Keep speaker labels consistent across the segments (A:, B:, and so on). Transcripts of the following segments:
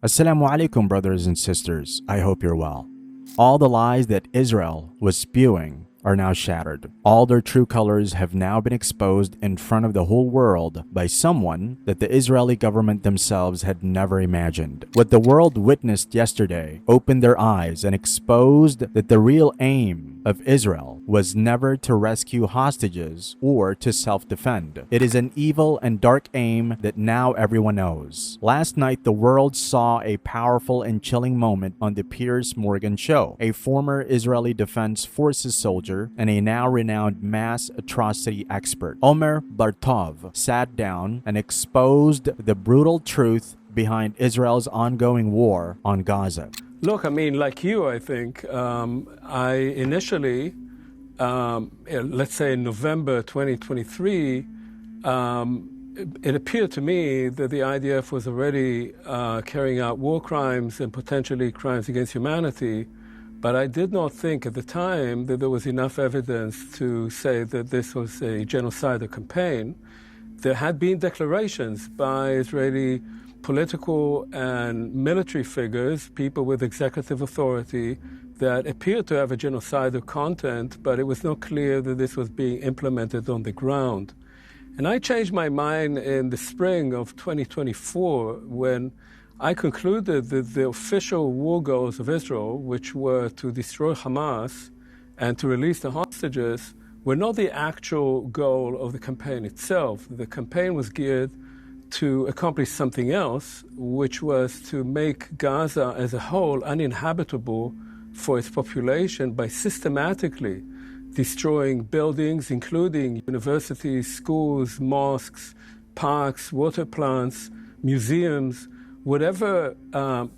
A: Assalamu alaikum, brothers and sisters. I hope you're well. All the lies that Israel was spewing are now shattered. All their true colors have now been exposed in front of the whole world by someone that the Israeli government themselves had never imagined. What the world witnessed yesterday opened their eyes and exposed that the real aim of Israel was never to rescue hostages or to self-defend. It is an evil and dark aim that now everyone knows. Last night, the world saw a powerful and chilling moment on the Piers Morgan show. A former Israeli Defense Forces soldier and a now renowned mass atrocity expert, Omer Bartov, sat down and exposed the brutal truth behind Israel's ongoing war on Gaza.
B: Look, I mean, like you, I think, I initially, let's say in November 2023, it appeared to me that the IDF was already carrying out war crimes and potentially crimes against humanity. But I did not think at the time that there was enough evidence to say that this was a genocidal campaign. There had been declarations by Israeli political and military figures, people with executive authority, that appeared to have a genocidal content, but it was not clear that this was being implemented on the ground. And I changed my mind in the spring of 2024 when I concluded that the official war goals of Israel, which were to destroy Hamas and to release the hostages, were not the actual goal of the campaign itself. The campaign was geared to accomplish something else, which was to make Gaza as a whole uninhabitable for its population by systematically destroying buildings, including universities, schools, mosques, parks, water plants, museums, whatever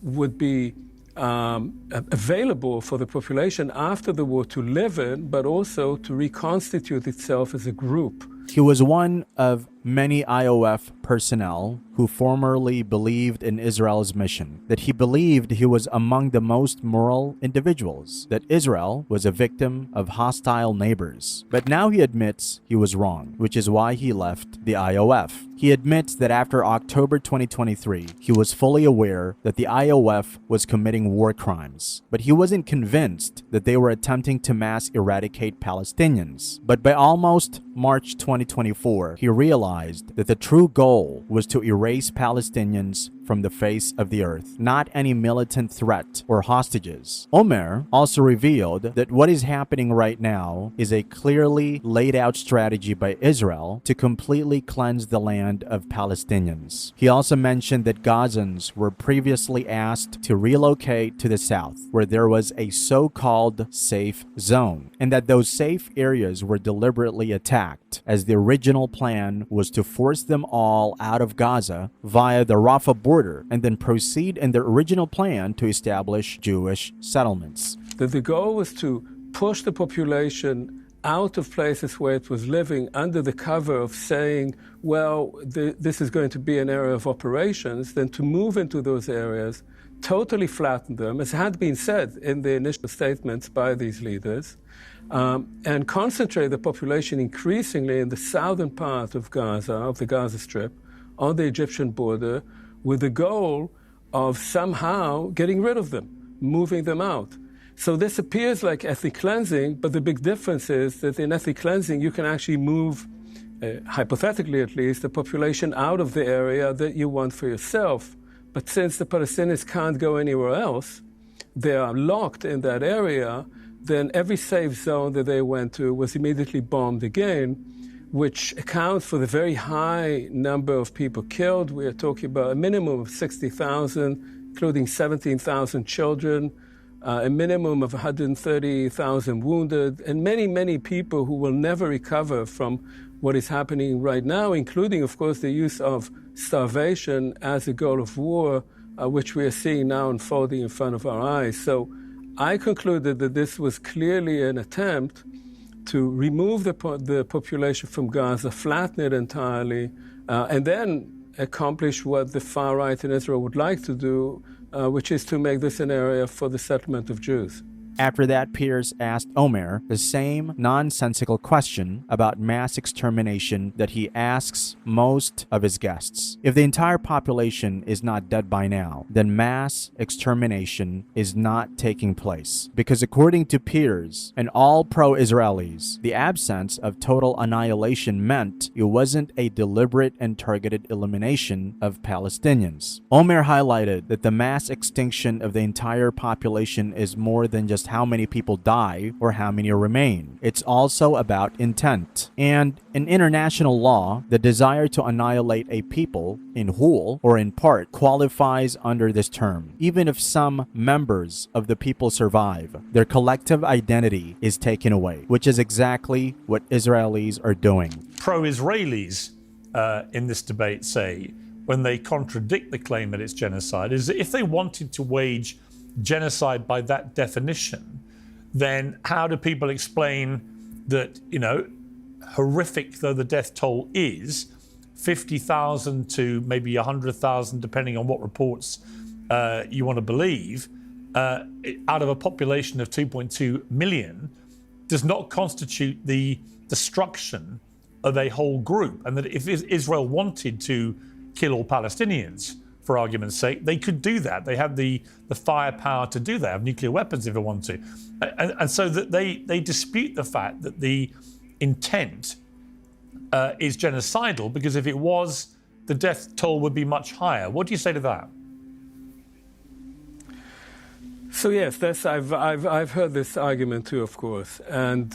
B: would be available for the population after the war to live in, but also to reconstitute itself as a group.
A: He was one of many IOF personnel who formerly believed in Israel's mission, that he believed he was among the most moral individuals, that Israel was a victim of hostile neighbors. But now he admits he was wrong, which is why he left the IOF. He admits that after October 2023, he was fully aware that the IOF was committing war crimes, but he wasn't convinced that they were attempting to mass eradicate Palestinians. But by almost March 2024, he realized that the true goal was to erase Palestinians from the face of the earth, not any militant threat or hostages. Omer also revealed that what is happening right now is a clearly laid out strategy by Israel to completely cleanse the land of Palestinians. He also mentioned that Gazans were previously asked to relocate to the south, where there was a so-called safe zone, and that those safe areas were deliberately attacked, as the original plan was to force them all out of Gaza via the Rafah border and then proceed in their original plan to establish Jewish settlements.
B: That the goal was to push the population out of places where it was living under the cover of saying, well, this is going to be an area of operations, then to move into those areas, totally flatten them, as had been said in the initial statements by these leaders, and concentrate the population increasingly in the southern part of Gaza, of the Gaza Strip, on the Egyptian border, with the goal of somehow getting rid of them, moving them out. So this appears like ethnic cleansing, but the big difference is that in ethnic cleansing, you can actually move, hypothetically at least, the population out of the area that you want for yourself. But since the Palestinians can't go anywhere else, they are locked in that area, then every safe zone that they went to was immediately bombed again, which accounts for the very high number of people killed. We are talking about a minimum of 60,000, including 17,000 children, a minimum of 130,000 wounded, and many, many people who will never recover from what is happening right now, including, of course, the use of starvation as a goal of war, which we are seeing now unfolding in front of our eyes. So I concluded that this was clearly an attempt to remove the population from Gaza, flatten it entirely, and then accomplish what the far right in Israel would like to do, which is to make this an area for the settlement of Jews.
A: After that, Pierce asked Omer the same nonsensical question about mass extermination that he asks most of his guests. If the entire population is not dead by now, then mass extermination is not taking place. Because according to Pierce and all pro-Israelis, the absence of total annihilation meant it wasn't a deliberate and targeted elimination of Palestinians. Omer highlighted that the mass extinction of the entire population is more than just how many people die or how many remain. It's also about intent. And in international law, the desire to annihilate a people in whole or in part qualifies under this term. Even if some members of the people survive, their collective identity is taken away, which is exactly what Israelis are doing.
C: Pro-Israelis in this debate say, when they contradict the claim that it's genocide, is that if they wanted to wage genocide by that definition, then how do people explain that, horrific though the death toll is, 50,000 to maybe 100,000, depending on what reports you want to believe, out of a population of 2.2 million, does not constitute the destruction of a whole group, and that if Israel wanted to kill all Palestinians, for argument's sake, they could do that. They have the firepower to do that, have nuclear weapons if they want to. And so that they dispute the fact that the intent is genocidal, because if it was, the death toll would be much higher. What do you say to that?
B: So yes, I've heard this argument too, of course. And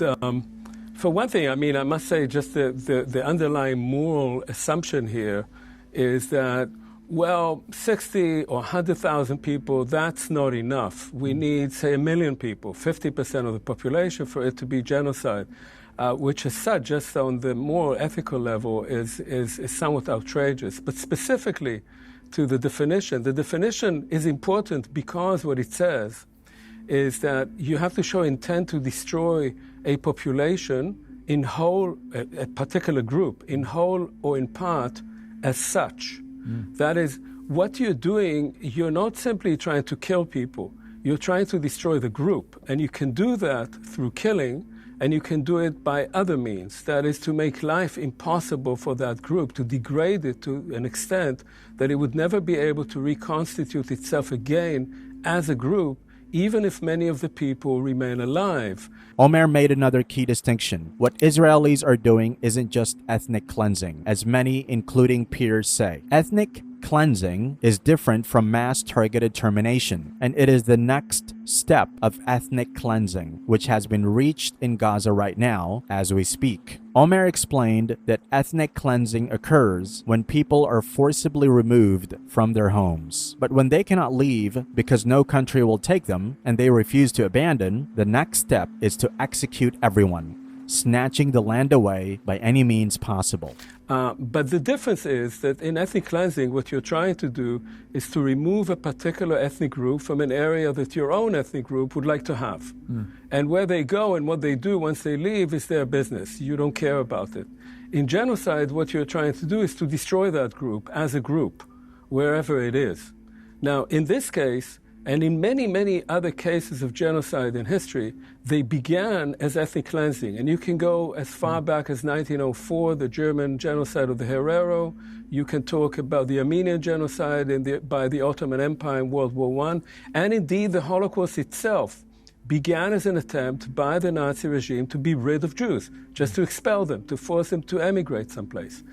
B: for one thing, I must say just the underlying moral assumption here is that, well, 60 or 100,000 people, that's not enough. We need, say, 1 million people, 50% of the population, for it to be genocide, which is such, just on the moral ethical level, is somewhat outrageous. But specifically to the definition is important because what it says is that you have to show intent to destroy a population in whole, a particular group, in whole or in part, as such. That is, what you're doing, you're not simply trying to kill people, you're trying to destroy the group. And you can do that through killing, and you can do it by other means. That is, to make life impossible for that group, to degrade it to an extent that it would never be able to reconstitute itself again as a group, even if many of the people remain alive.
A: Omer made another key distinction. What Israelis are doing isn't just ethnic cleansing, as many, including Pierce, say. Ethnic cleansing is different from mass targeted termination, and it is the next step of ethnic cleansing, which has been reached in Gaza right now as we speak. Omer explained that ethnic cleansing occurs when people are forcibly removed from their homes. But when they cannot leave because no country will take them and they refuse to abandon, the next step is to execute everyone, snatching the land away by any means possible.
B: But the difference is that in ethnic cleansing, what you're trying to do is to remove a particular ethnic group from an area that your own ethnic group would like to have. And where they go and what they do once they leave is their business. You don't care about it. In genocide, what you're trying to do is to destroy that group as a group, wherever it is. Now, in this case, and in many, many other cases of genocide in history, they began as ethnic cleansing. And you can go as far back as 1904, the German genocide of the Herero. You can talk about the Armenian genocide by the Ottoman Empire in World War I. And indeed, the Holocaust itself began as an attempt by the Nazi regime to be rid of Jews, just to expel them, to force them to emigrate someplace.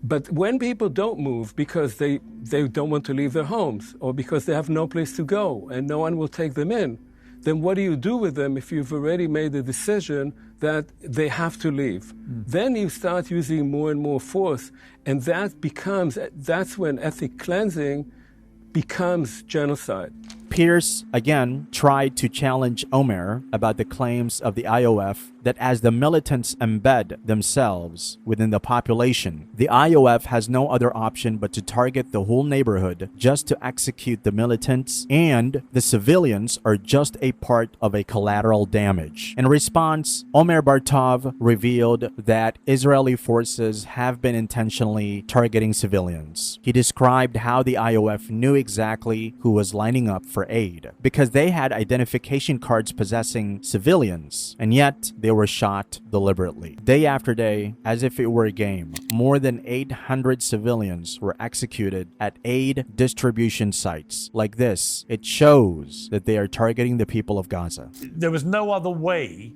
B: But when people don't move because they don't want to leave their homes, or because they have no place to go and no one will take them in, then what do you do with them if you've already made the decision that they have to leave? Then you start using more and more force, and that's when ethnic cleansing becomes genocide.
A: Pierce, again, tried to challenge Omer about the claims of the IOF that as the militants embed themselves within the population, the IOF has no other option but to target the whole neighborhood just to execute the militants, and the civilians are just a part of a collateral damage. In response, Omer Bartov revealed that Israeli forces have been intentionally targeting civilians. He described how the IOF knew exactly who was lining up for aid because they had identification cards possessing civilians, and yet they were shot deliberately. Day after day, as if it were a game, more than 800 civilians were executed at aid distribution sites. Like this, it shows that they are targeting the people of Gaza.
C: There was no other way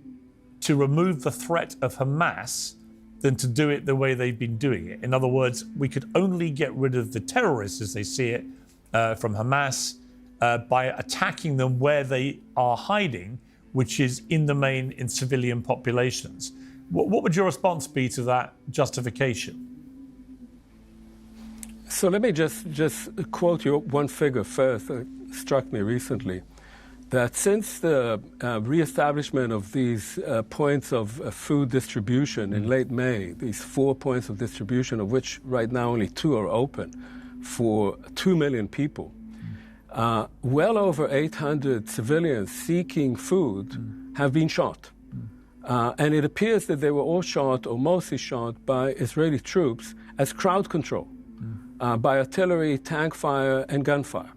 C: to remove the threat of Hamas than to do it the way they've been doing it. In other words, we could only get rid of the terrorists, as they see it, from Hamas by attacking them where they are hiding, which is in the main in civilian populations. What would your response be to that justification?
B: So let me just quote you one figure first that struck me recently, that since the reestablishment of these points of food distribution in late May, these 4 points of distribution, of which right now only 2 are open for 2 million people, well over 800 civilians seeking food have been shot. And it appears that they were all shot, or mostly shot, by Israeli troops as crowd control, by artillery, tank fire, and gunfire.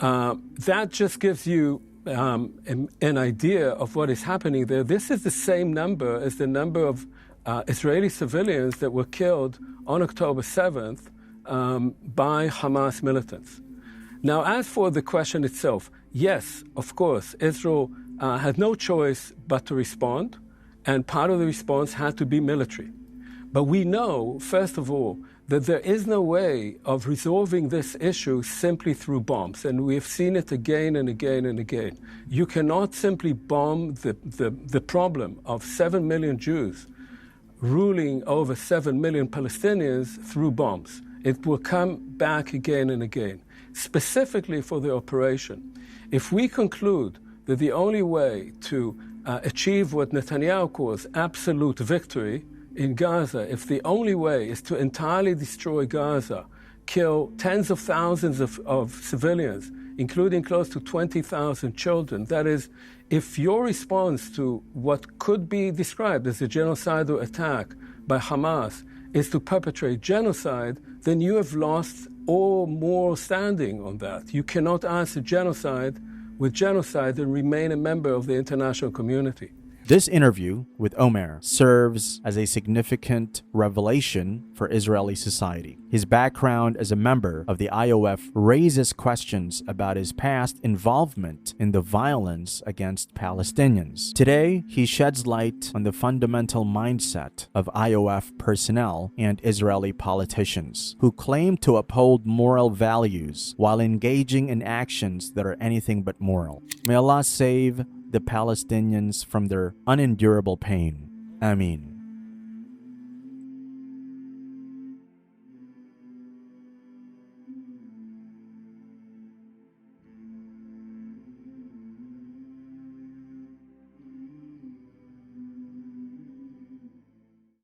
B: That just gives you an idea of what is happening there. This is the same number as the number of Israeli civilians that were killed on October 7th by Hamas militants. Now, as for the question itself, yes, of course, Israel had no choice but to respond, and part of the response had to be military. But we know, first of all, that there is no way of resolving this issue simply through bombs, and we have seen it again and again and again. You cannot simply bomb the problem of 7 million Jews ruling over 7 million Palestinians through bombs. It will come back again and again. Specifically for the operation, if we conclude that the only way to achieve what Netanyahu calls absolute victory in Gaza, if the only way is to entirely destroy Gaza, kill tens of thousands of civilians, including close to 20,000 children, that is, if your response to what could be described as a genocidal attack by Hamas is to perpetrate genocide, then you have lost all moral standing on that. You cannot answer genocide with genocide and remain a member of the international community.
A: This interview with Omer serves as a significant revelation for Israeli society. His background as a member of the IOF raises questions about his past involvement in the violence against Palestinians. Today, he sheds light on the fundamental mindset of IOF personnel and Israeli politicians who claim to uphold moral values while engaging in actions that are anything but moral. May Allah save the Palestinians from their unendurable pain. Ameen.